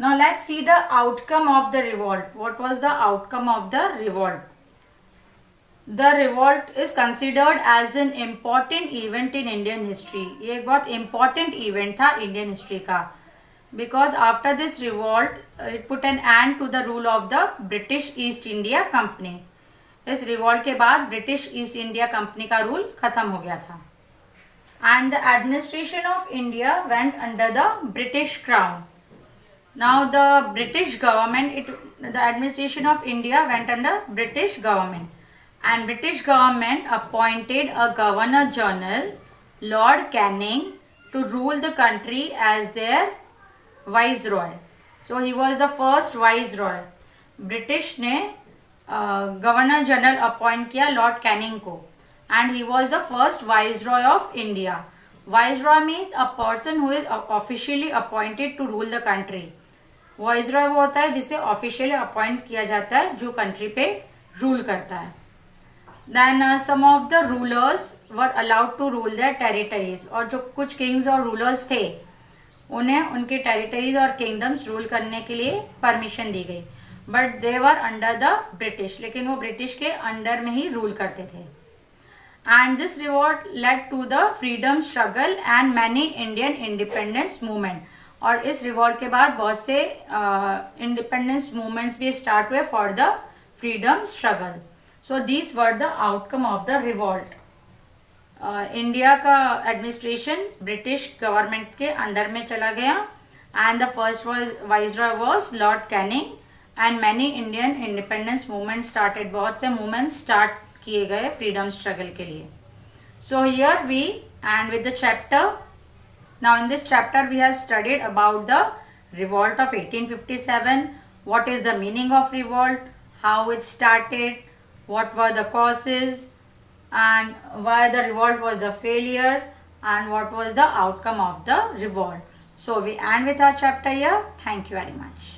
Now let's see the outcome of the revolt. What was the outcome of the revolt? The revolt is considered as an important event in Indian history. ये एक बहुत important event था Indian history का. Because after this revolt, it put an end to the rule of the British East India Company. इस revolt के बाद British East India Company का rule खत्म हो गया था. And the administration of India went under the British Crown. Now the British government, the administration of India went under British government, and British government appointed a Governor General, Lord Canning, to rule the country as their Viceroy. So he was the first Viceroy. British ने Governor General appoint किया Lord Canning को, and he was the first Viceroy of India. Viceroy means a person who is officially appointed to rule the country. Viceroy वो होता है जिसे officially appoint किया जाता है जो कंट्री पे रूल करता है. Then some of the rulers were allowed to rule their territories. और जो कुछ किंग्स और रूलर्स थे उन्हें उनके टेरिटरीज और किंगडम्स रूल करने के लिए परमिशन दी गई. But they were under the British. लेकिन वो ब्रिटिश के अंडर में ही रूल करते थे. And this revolt led to the freedom struggle and many Indian independence movement. और इस रिवॉल्ट के बाद बहुत से इंडिपेंडेंस मूवमेंट्स भी स्टार्ट हुए for the freedom struggle. So these were the outcome of the revolt. India का एडमिनिस्ट्रेशन ब्रिटिश गवर्नमेंट के अंडर में चला गया and the first viceroy was Lord Canning and many Indian independence movement started. बहुत से movements start किए गए freedom struggle के लिए. So here we end with the chapter. Now in this chapter we have studied about the revolt of 1857, what is the meaning of revolt, how it started, what were the causes and why the revolt was the failure and what was the outcome of the revolt. So we end with our chapter here. Thank you very much.